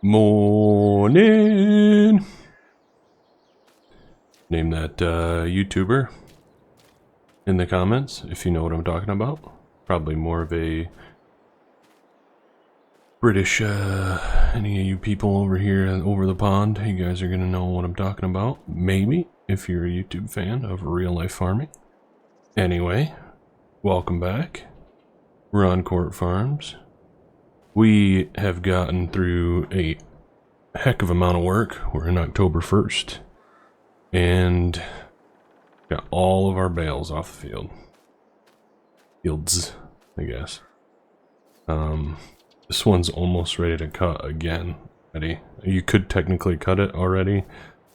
Morning. Name that YouTuber in the comments if you know what I'm talking about. Probably more of a British, any of you people over here over the pond, you guys are gonna know what I'm talking about. Maybe, if you're a YouTube fan of real life farming. Anyway, welcome back. We're on Court Farms. We have gotten through a heck of amount of work. We're in October 1st. And got all of our bales off the field. Fields, I guess. This one's almost ready to cut again. Ready. You could technically cut it already,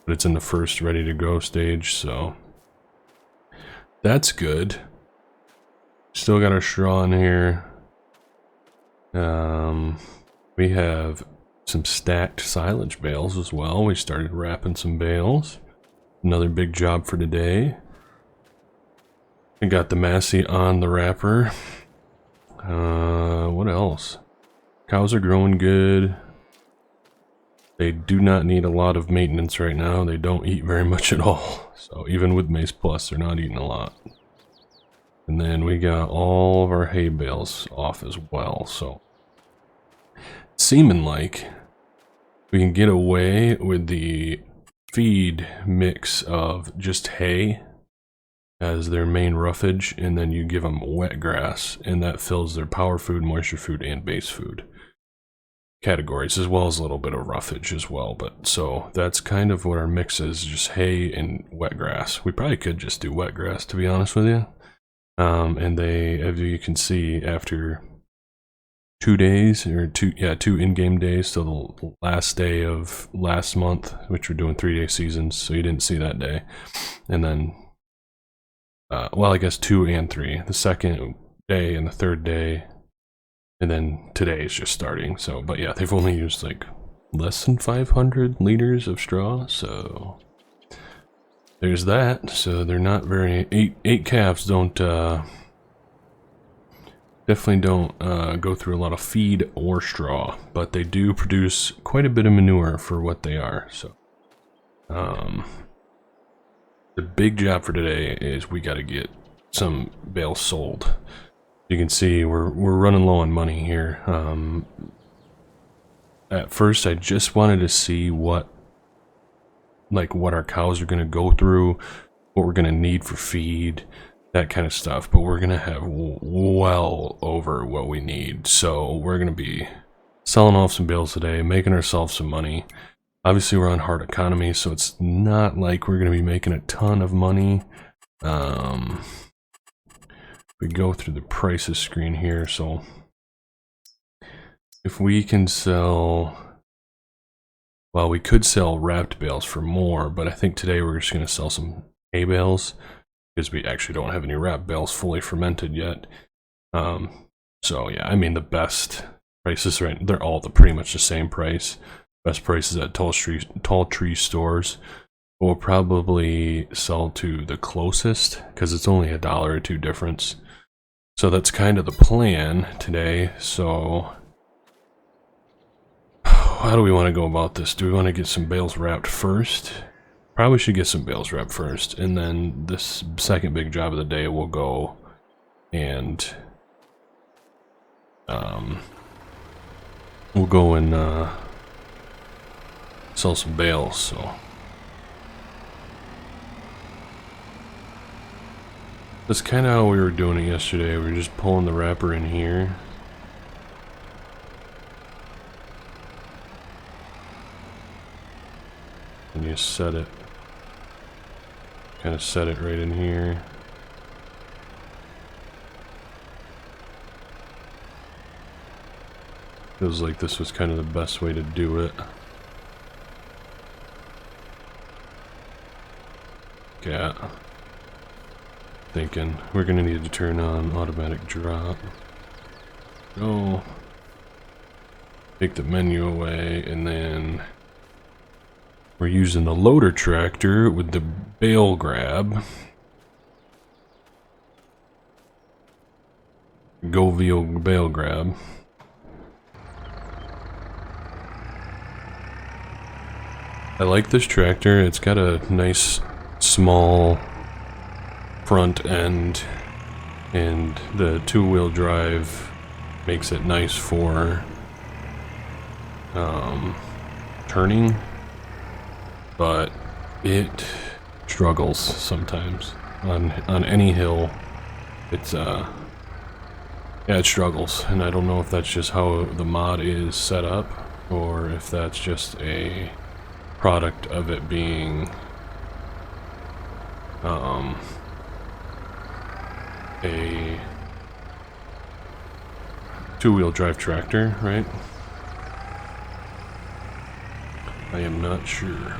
but it's in the first ready to go stage, so that's good. Still got our straw in here. We have some stacked silage bales as well. We started wrapping some bales. Another big job for today. I got the Massey on the wrapper. What else? Cows are growing good. They do not need a lot of maintenance right now. They don't eat very much at all. So even with Mace Plus, they're not eating a lot. And then we got all of our hay bales off as well. So seeming like we can get away with the feed mix of just hay as their main roughage, and then you give them wet grass, and that fills their power food, moisture food, and base food categories, as well as a little bit of roughage as well. But so that's kind of what our mix is, just hay and wet grass. We probably could just do wet grass, to be honest with you. And they, as you can see, after 2 days, or two in-game days, so the last day of last month, which we're doing 3-day seasons, so you didn't see that day. And then, well, I guess 2 and 3, the second day and the third day, and then today is just starting. So, but yeah, they've only used like less than 500 liters of straw, so there's that. So they're not very, eight calves don't, definitely don't go through a lot of feed or straw, but they do produce quite a bit of manure for what they are. So the big job for today is we got to get some bales sold. You can see we're running low on money here. At first I just wanted to see what our cows are going to go through, what we're going to need for feed, that kind of stuff, but we're gonna have well over what we need, so we're gonna be selling off some bales today, making ourselves some money. Obviously we're on hard economy, so it's not like we're gonna be making a ton of money. We go through the prices screen here, so if we can sell, well, we could sell wrapped bales for more, but I think today we're just gonna sell some hay bales, because we actually don't have any wrap bales fully fermented yet. So yeah, I mean the best prices, right? They're all pretty much the same price. Best prices at tall tree stores. We'll probably sell to the closest because it's only $1 or $2 difference. So that's kind of the plan today. So how do we want to go about this? Do we want to get some bales wrapped first? Probably should get some bales wrapped first, and then this second big job of the day will go and we'll go and sell some bales. So that's kind of how we were doing it yesterday. We were just pulling the wrapper in here. And you set it. Kind of set it right in here. Feels like this was kind of the best way to do it. Yeah. Thinking we're gonna need to turn on automatic drop. Go. Take the menu away, and then we're using the loader tractor with the bale grab. Göweil bale grab. I like this tractor. It's got a nice small front end, and the two-wheel drive makes it nice for turning, but it struggles sometimes on any hill. It's yeah, it struggles, and I don't know if that's just how the mod is set up, or if that's just a product of it being a two-wheel drive tractor, right? I am not sure.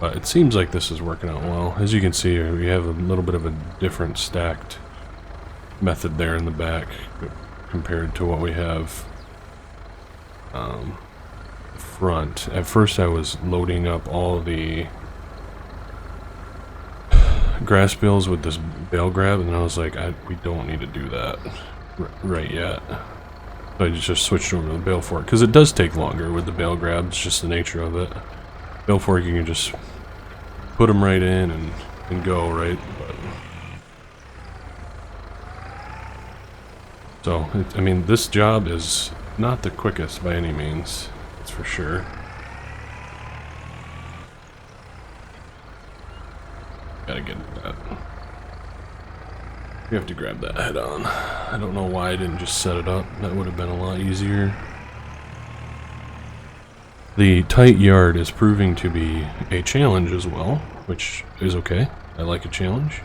But it seems like this is working out well. As you can see, we have a little bit of a different stacked method there in the back compared to what we have front. At first I was loading up all the grass bales with this bale grab, and then I was like, we don't need to do that right yet. So I just switched over to the bale fork, because it does take longer with the bale grab. It's just the nature of it. Bale fork, you can just put them right in and go, right? But, so, I mean, this job is not the quickest by any means, that's for sure. Gotta get that. You have to grab that head on. I don't know why I didn't just set it up. That would have been a lot easier. The tight yard is proving to be a challenge as well, which is okay. I like a challenge.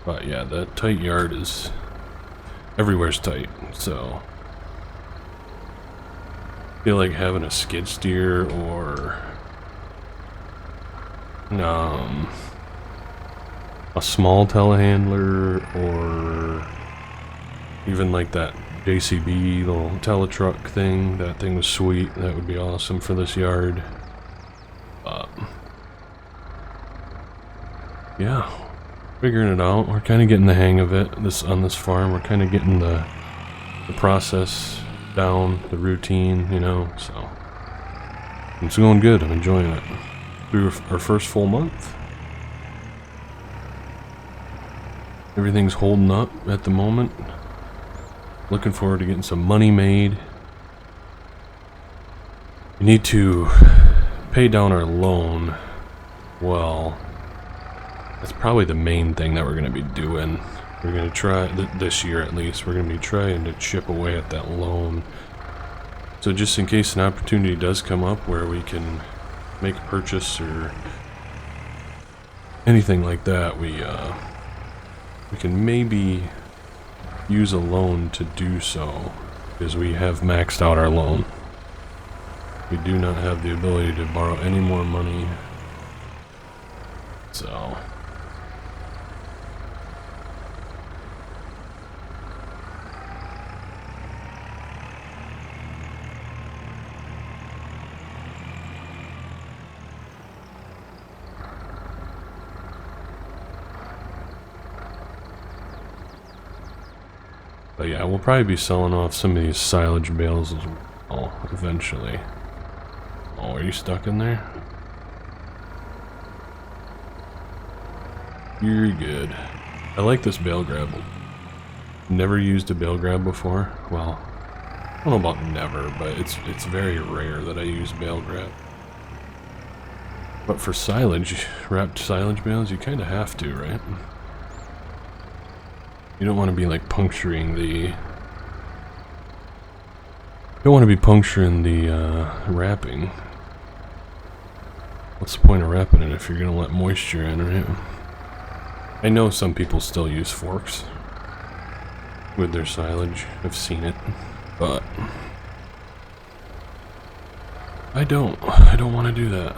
But yeah, that tight yard is... everywhere's tight, so... I feel like having a skid steer or... a small telehandler, or even like that JCB little teletruck thing. That thing was sweet. That would be awesome for this yard. Yeah, figuring it out. We're kind of getting the hang of it. On this farm, we're kind of getting the process down, the routine, you know. So it's going good. I'm enjoying it. Through our first full month. Everything's holding up at the moment. Looking forward to getting some money made. We need to pay down our loan. Well, that's probably the main thing that we're going to be doing. We're going to try, this year at least, we're going to be trying to chip away at that loan. So just in case an opportunity does come up where we can make a purchase or anything like that, we can maybe use a loan to do so, because we have maxed out our loan. We do not have the ability to borrow any more money. So but yeah, we'll probably be selling off some of these silage bales as well, eventually. Oh, are you stuck in there? You're good. I like this bale grab. Never used a bale grab before. Well, I don't know about never, but it's very rare that I use bale grab. But for silage, wrapped silage bales, you kind of have to, right? You don't want to be like puncturing the... You don't want to be puncturing the wrapping. What's the point of wrapping it if you're going to let moisture in, right? I know some people still use forks with their silage. I've seen it, but I don't want to do that.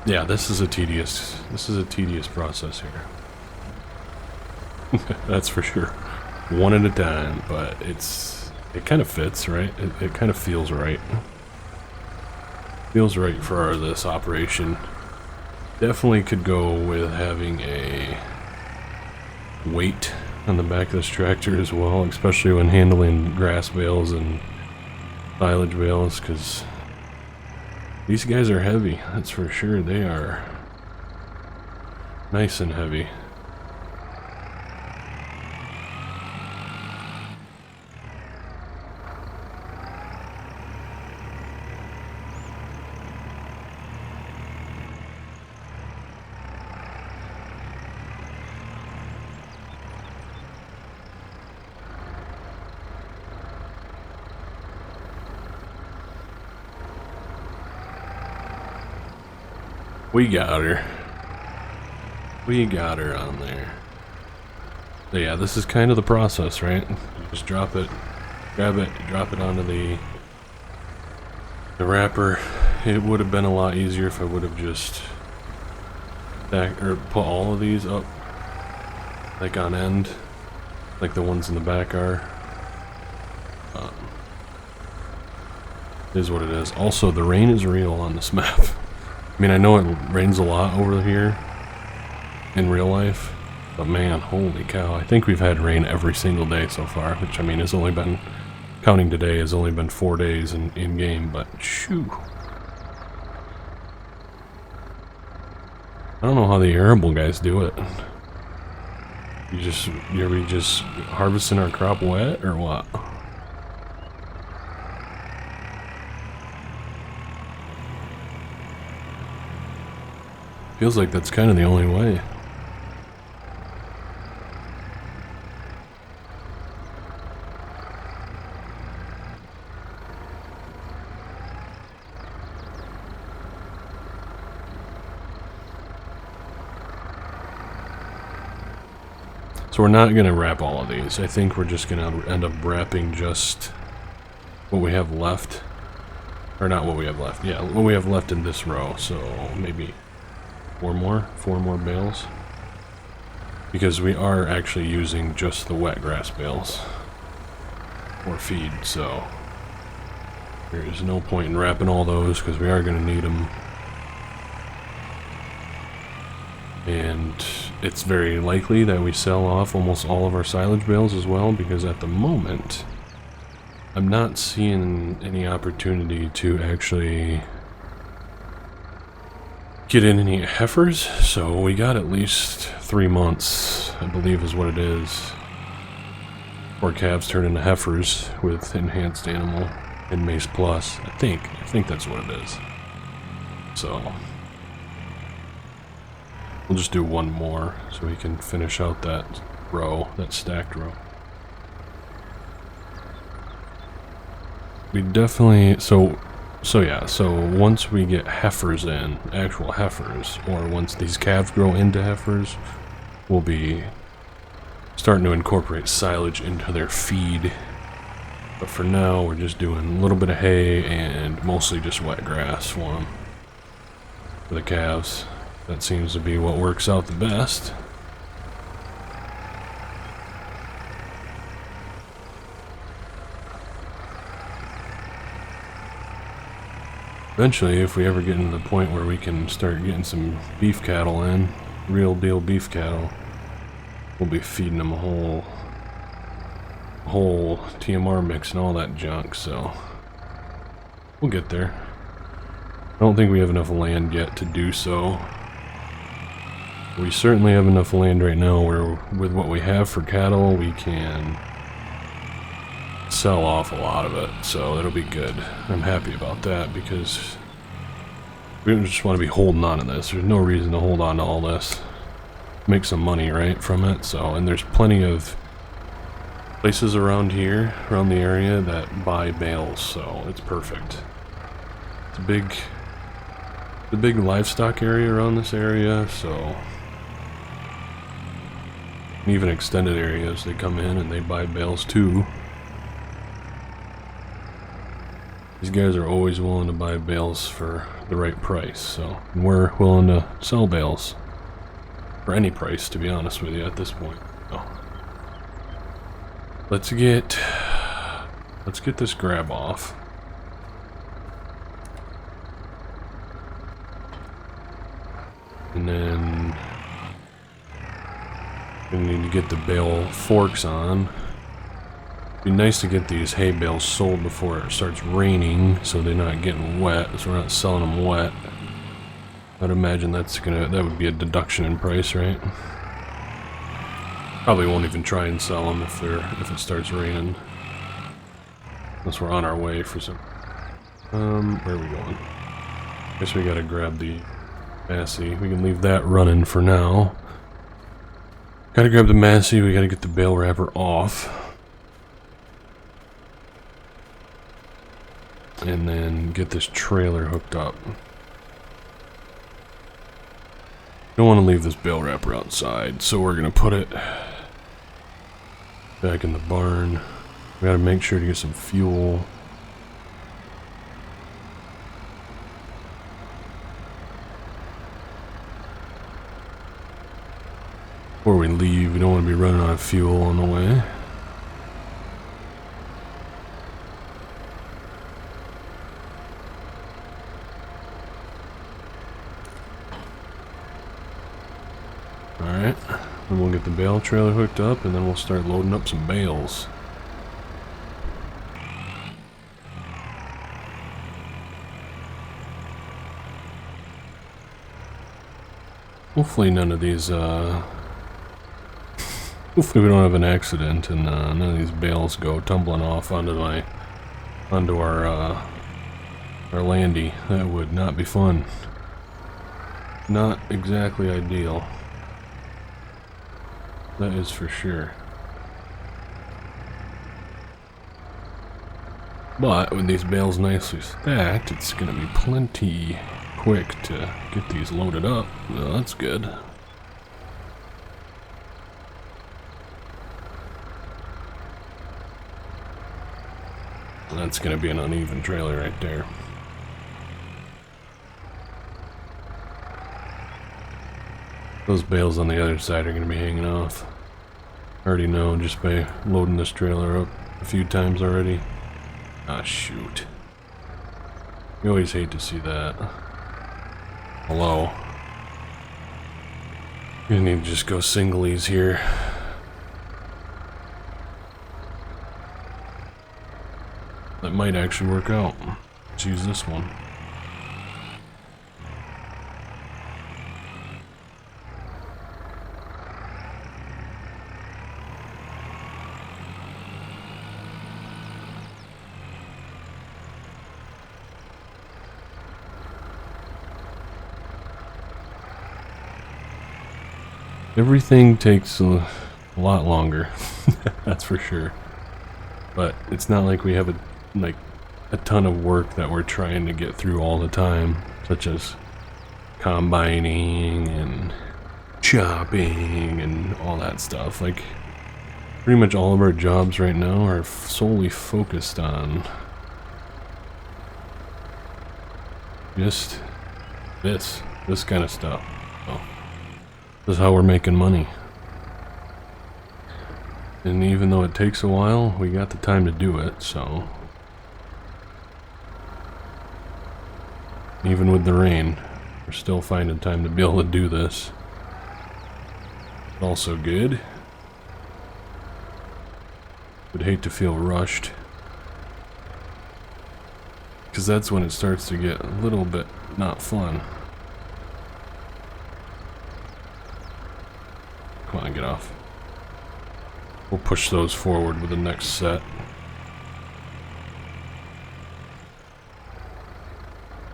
Yeah, this is a tedious process here. That's for sure. One at a time, but it kind of fits, right? It kind of feels right. Feels right for this operation. Definitely could go with having a weight on the back of this tractor as well, especially when handling grass bales and silage bales, because these guys are heavy, that's for sure. They are nice and heavy. We got her. We got her on there. So yeah, this is kind of the process, right? You just drop it, grab it, drop it onto the wrapper. It would have been a lot easier if I would have just put all of these up like on end, like the ones in the back are. It is what it is. Also, the rain is real on this map. I mean, I know it rains a lot over here in real life, but man, holy cow. I think we've had rain every single day so far, which I mean has only been, counting today, has only been 4 days in game, but shoo. I don't know how the arable guys do it. Are we just harvesting our crop wet or what? Feels like that's kind of the only way. So we're not going to wrap all of these. I think we're just going to end up wrapping just what we have left. Or not what we have left. Yeah, what we have left in this row. So maybe four more bales, because we are actually using just the wet grass bales for feed, so there is no point in wrapping all those because we are going to need them, and it's very likely that we sell off almost all of our silage bales as well, because at the moment I'm not seeing any opportunity to actually get in any heifers, so we got at least 3 months, I believe is what it is, or calves turn into heifers with enhanced animal and Mace Plus. I think that's what it is. So we'll just do one more so we can finish out that row, that stacked row. We definitely, so yeah, so once we get heifers in, actual heifers, or once these calves grow into heifers, we'll be starting to incorporate silage into their feed. But for now, we're just doing a little bit of hay and mostly just wet grass for them. For the calves, that seems to be what works out the best. Eventually, if we ever get to the point where we can start getting some beef cattle in, real deal beef cattle, we'll be feeding them a whole TMR mix and all that junk, so we'll get there. I don't think we have enough land yet to do so. We certainly have enough land right now where with what we have for cattle, we can sell off a lot of it, so it'll be good. I'm happy about that because we don't just want to be holding on to this. There's no reason to hold on to all this. Make some money, right, from it. So, and there's plenty of places around here, around the area, that buy bales, so it's perfect. It's a big livestock area around this area, so and even extended areas, they come in and they buy bales too. These guys are always willing to buy bales for the right price, so and we're willing to sell bales for any price, to be honest with you, at this point. So let's get this grab off. And then We need to get the bale forks on. Be nice to get these hay bales sold before it starts raining, so they're not getting wet, so we're not selling them wet. I'd imagine that would be a deduction in price, right? Probably won't even try and sell them if it starts raining. Unless we're on our way for some. Where are we going? Guess we gotta grab the Massey. We can leave that running for now. Gotta grab the Massey, we gotta get the bale wrapper off. And then get this trailer hooked up. Don't want to leave this bale wrapper outside, so we're gonna put it back in the barn. We gotta make sure to get some fuel. Before we leave, we don't want to be running out of fuel on the way. Alright, then we'll get the bale trailer hooked up and then we'll start loading up some bales. Hopefully none of these, hopefully we don't have an accident and none of these bales go tumbling off onto our landy. That would not be fun. Not exactly ideal. That is for sure. But with these bales nicely stacked, it's gonna be plenty quick to get these loaded up. Well, that's good. That's gonna be an uneven trailer right there. Those bales on the other side are going to be hanging off. I already know just by loading this trailer up a few times already. Ah, shoot. You always hate to see that. Hello. You need to just go singlies here. That might actually work out. Let's use this one. Everything takes a lot longer, that's for sure. But it's not like we have a ton of work that we're trying to get through all the time, such as combining and chopping and all that stuff. Like, pretty much all of our jobs right now are solely focused on just this kind of stuff. So, this is how we're making money. And even though it takes a while, we got the time to do it, so. Even with the rain, we're still finding time to be able to do this. Also good. Would hate to feel rushed. Because that's when it starts to get a little bit not fun. Come on, get off. We'll push those forward with the next set.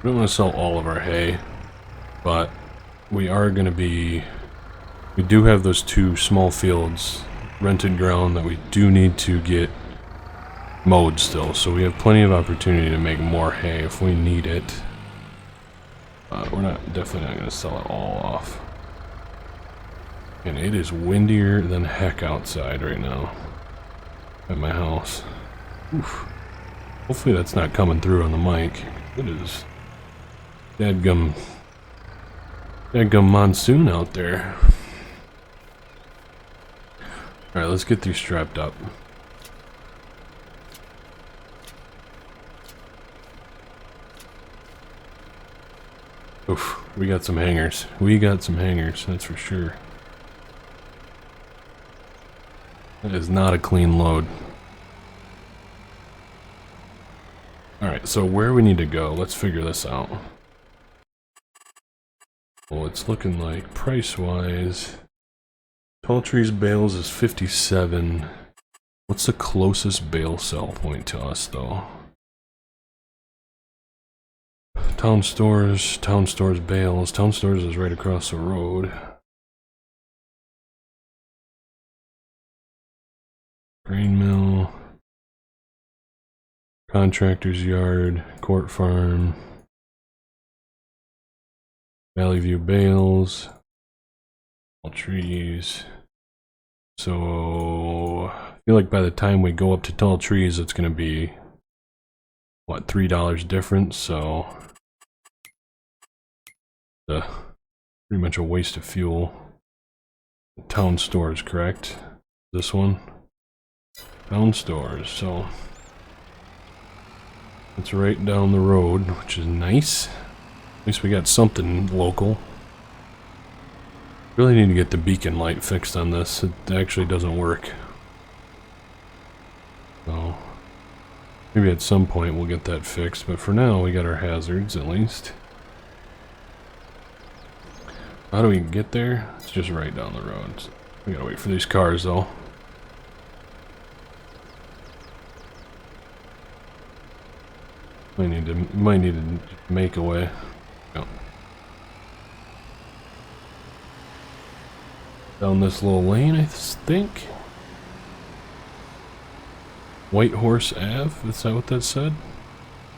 We don't want to sell all of our hay, but we are going to be... We do have those 2 small fields, rented ground, that we do need to get mowed still, so we have plenty of opportunity to make more hay if we need it. We're definitely not going to sell it all off. And it is windier than heck outside right now at my house. Oof. Hopefully that's not coming through on the mic. It is dadgum monsoon out there. Alright, let's get these strapped up. Oof, we got some hangers. We got some hangers, that's for sure. That is not a clean load. Alright, so where we need to go, let's figure this out. Well, it's looking like price-wise, Tall Trees Bales is 57. What's the closest bale sell point to us, though? Town Stores Bales. Town Stores is right across the road. Grain Mill. Contractor's Yard. Court Farm. Valley View Bales. All Trees. So I feel like by the time we go up to Tall Trees, it's going to be, what, $3 difference, so pretty much a waste of fuel. Town Stores, correct? This one? Town Stores, so it's right down the road, which is nice. At least we got something local. Really need to get the beacon light fixed on this. It actually doesn't work. So maybe at some point we'll get that fixed, but for now we got our hazards at least. How do we get there? It's just right down the road. We gotta wait for these cars though. Might need to make a way. Yep. Down this little lane, I think. White Horse Ave? Is that what that said?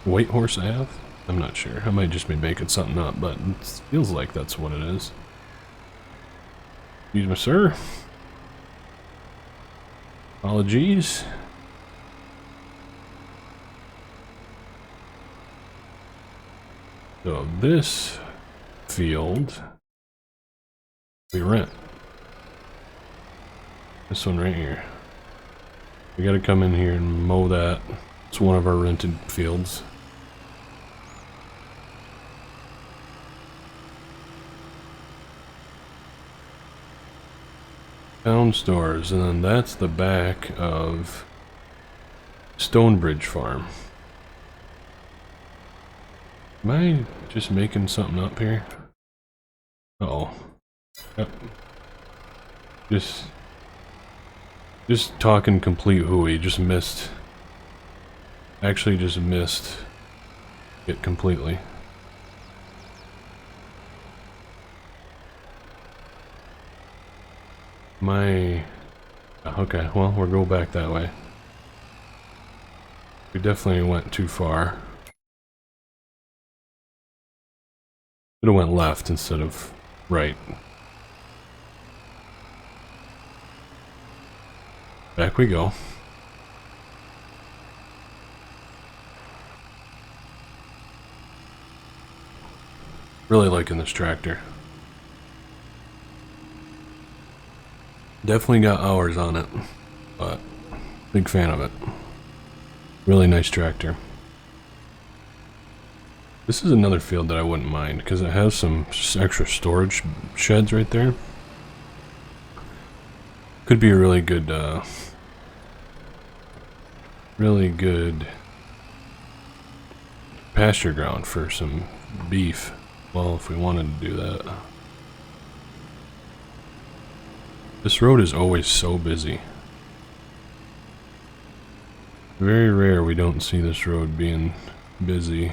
White Horse Ave? I'm not sure. I might just be making something up, but it feels like that's what it is. Excuse me, sir. Apologies. So this field we rent. This one right here. We gotta come in here and mow that. It's one of our rented fields. Town Stores, and then that's the back of Stonebridge Farm. Am I just making something up here? Uh-oh. Yep. Just talking complete hooey, just missed. Actually just missed it completely. Okay, well, we'll go back that way. We definitely went too far. Should have went left instead of right. Back we go. Really liking this tractor. Definitely got hours on it, but big fan of it. Really nice tractor. This is another field that I wouldn't mind because it has some extra storage sheds right there. Could be a really good pasture ground for some beef. Well, if we wanted to do that. This road is always so busy. Very rare we don't see this road being busy.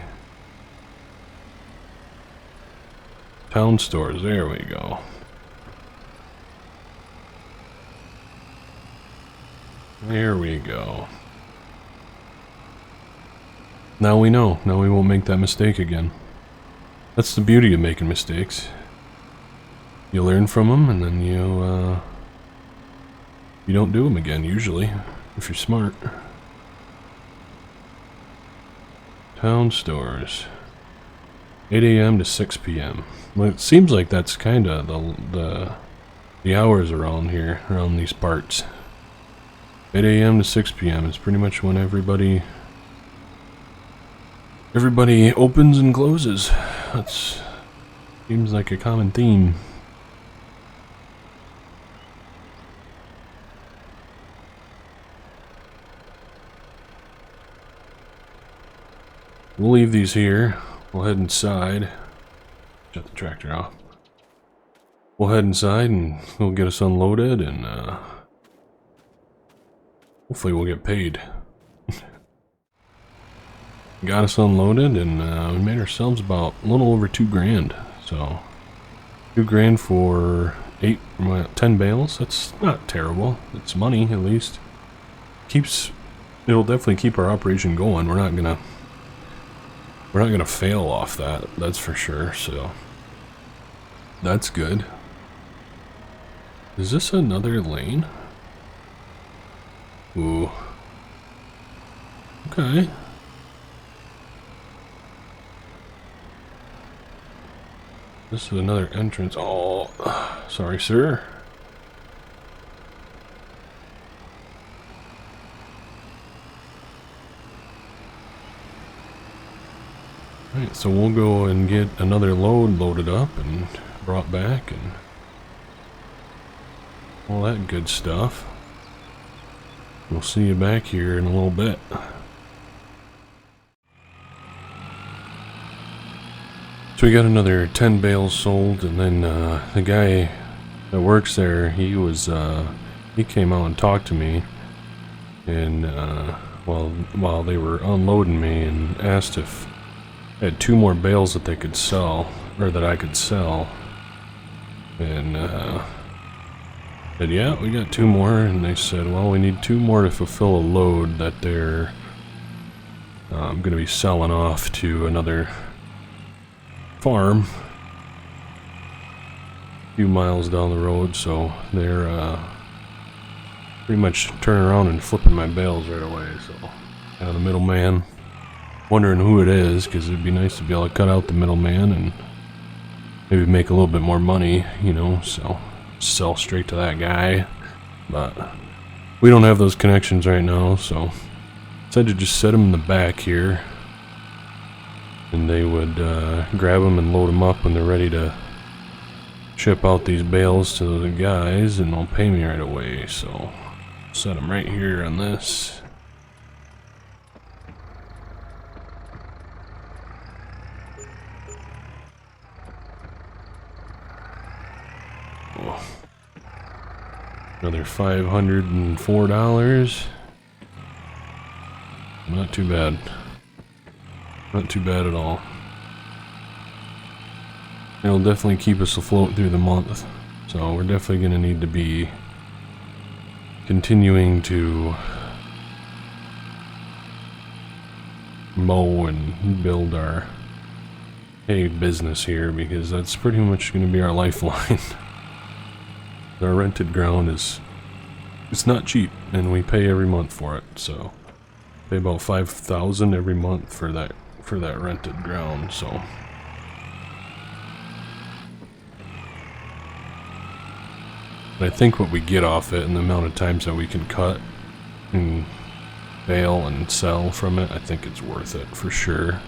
Town Stores, there we go. There we go. Now we know. Now we won't make that mistake again. That's the beauty of making mistakes. You learn from them, and then you don't do them again, usually, if you're smart. Town Stores. 8 a.m. to 6 p.m. Well, it seems like that's kind of the hours around here, around these parts. 8 a.m. to 6 p.m. is pretty much when everybody opens and closes. That seems like a common theme. we'll leave these here. We'll head inside. Shut the tractor off. We'll head inside and we'll get us unloaded and hopefully we'll get paid. Got us unloaded and we made ourselves about a little over 2 grand. So 2 grand for 10 bales. That's not terrible. It's money at least. It'll definitely keep our operation going. We're not gonna fail off that. That's for sure. So that's good. Is this another lane? Ooh. Okay. This is another entrance. Oh, sorry, sir. Alright, so we'll go and get another load loaded up and brought back and all that good stuff. We'll see you back here in a little bit. So we got another 10 bales sold, and then the guy that works there, he came out and talked to me, and while they were unloading me, and asked if I had 2 more bales that they could sell, or that I could sell, and said, yeah, we got 2 more, and they said, well, we need 2 more to fulfill a load that they're going to be selling off to another farm a few miles down the road, so they're pretty much turning around and flipping my bales right away. So the middleman, wondering who it is, because it'd be nice to be able to cut out the middleman and maybe make a little bit more money, you know, so sell straight to that guy. But we don't have those connections right now, so said to just set them in the back here, and they would grab them and load them up when they're ready to ship out these bales to the guys, and they'll pay me right away. So set them right here on this. Oh. Another $504. Not too bad. Not too bad at all. It'll definitely keep us afloat through the month. So we're definitely going to need to be continuing to mow and build our hay business here, because that's pretty much going to be our lifeline. Our rented ground it's not cheap, and we pay every month for it. So pay about $5,000 every month for that rented ground. So I think what we get off it and the amount of times that we can cut and bale and sell from it, I think it's worth it for sure.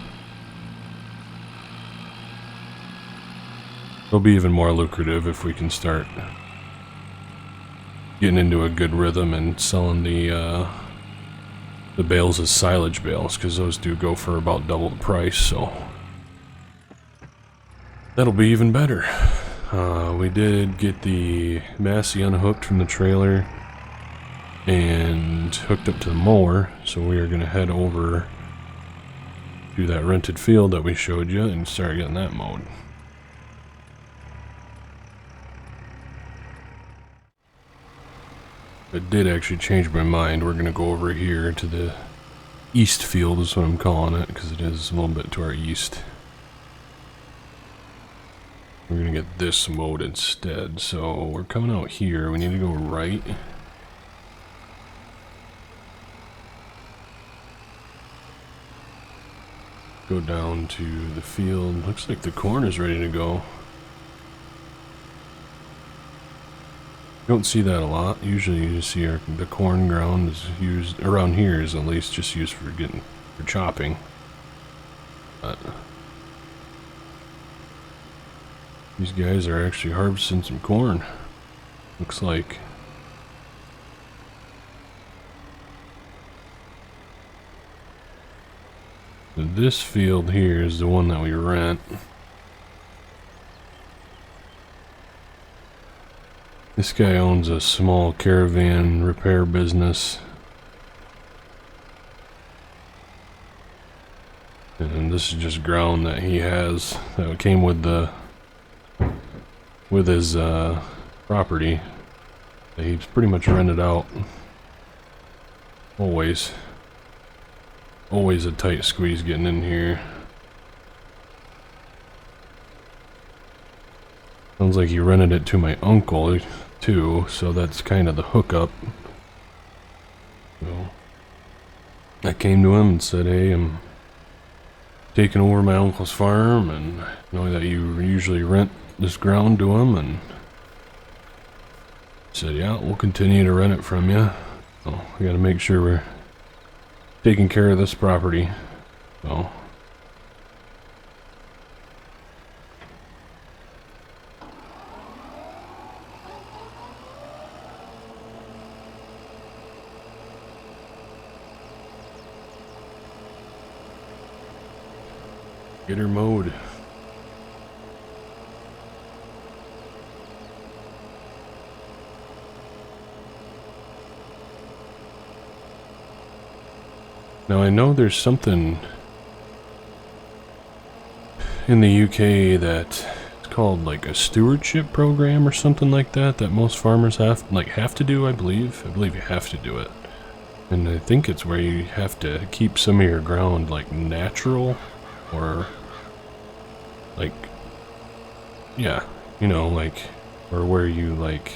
It'll be even more lucrative if we can start getting into a good rhythm and selling the bales as silage bales, because those do go for about double the price, so that'll be even better. We did get the Massey unhooked from the trailer and hooked up to the mower, so we are going to head over to that rented field that we showed you and start getting that mowed. I did actually change my mind. We're going to go over here to the east field, is what I'm calling it, because it is a little bit to our east. We're going to get this mowed instead. So we're coming out here. We need to go right. Go down to the field. Looks like the corn is ready to go. You don't see that a lot. Usually you just see the corn ground is used, around here is at least just used for chopping. But these guys are actually harvesting some corn, looks like. This field here is the one that we rent. This guy owns a small caravan repair business. And this is just ground that he has that came with his property. He's pretty much rented out. Always a tight squeeze getting in here. Sounds like he rented it to my uncle too, so that's kind of the hookup. So I came to him and said, hey, I'm taking over my uncle's farm, and knowing that you usually rent this ground to him, and said, yeah, we'll continue to rent it from you. So we gotta make sure we're taking care of this property. So get her mowed. Now I know there's something in the UK that it's called like a stewardship program or something like that most farmers have to do, I believe. I believe you have to do it. And I think it's where you have to keep some of your ground like natural, or like, yeah, you know, like, or where you like,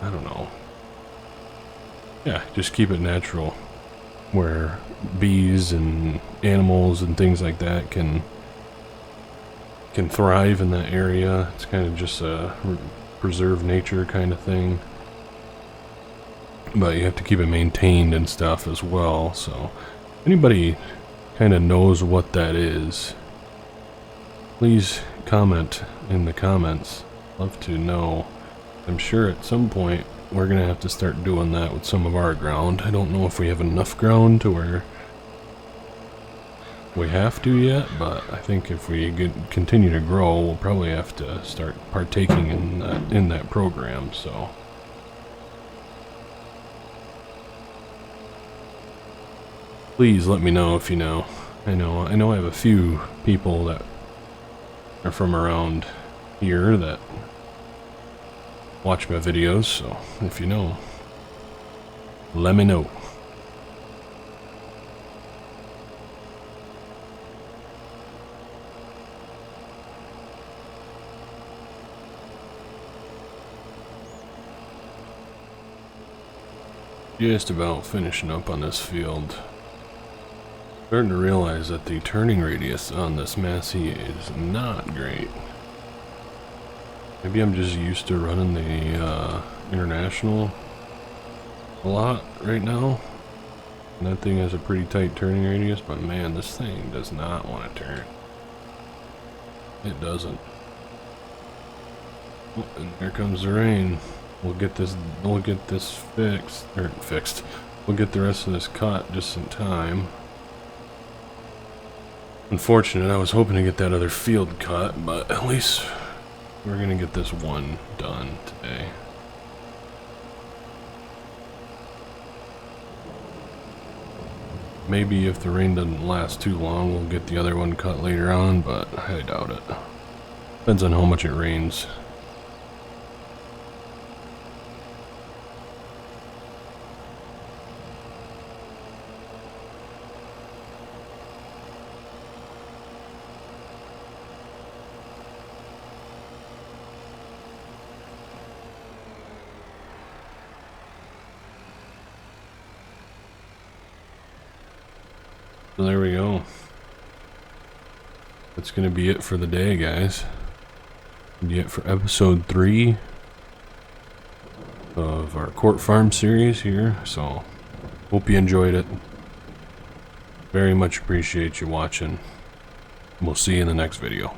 I don't know. Yeah, just keep it natural, where bees and animals and things like that can thrive in that area. It's kind of just a preserve nature kind of thing, but you have to keep it maintained and stuff as well. So anybody kind of knows what that is, please comment in the comments. Love to know. I'm sure at some point we're gonna have to start doing that with some of our ground. I don't know if we have enough ground to where we have to yet, but I think if we continue to grow, we'll probably have to start partaking in that program. So please let me know if you know. I know I have a few people that are from around here that watch my videos, so if you know, let me know. Just about finishing up on this field. Starting to realize that the turning radius on this Massey is not great. Maybe I'm just used to running the International a lot right now. And that thing has a pretty tight turning radius, but man, this thing does not want to turn. It doesn't. Oh, and here comes the rain. We'll get this fixed. We'll get the rest of this cut just in time. Unfortunate, I was hoping to get that other field cut, but at least we're gonna get this one done today. Maybe if the rain doesn't last too long, we'll get the other one cut later on, but I doubt it. Depends on how much it rains. So there we go. That's gonna be it for the day, guys. Be it for episode 3 of our Court Farm series here. So hope you enjoyed it. Very much appreciate you watching. We'll see you in the next video.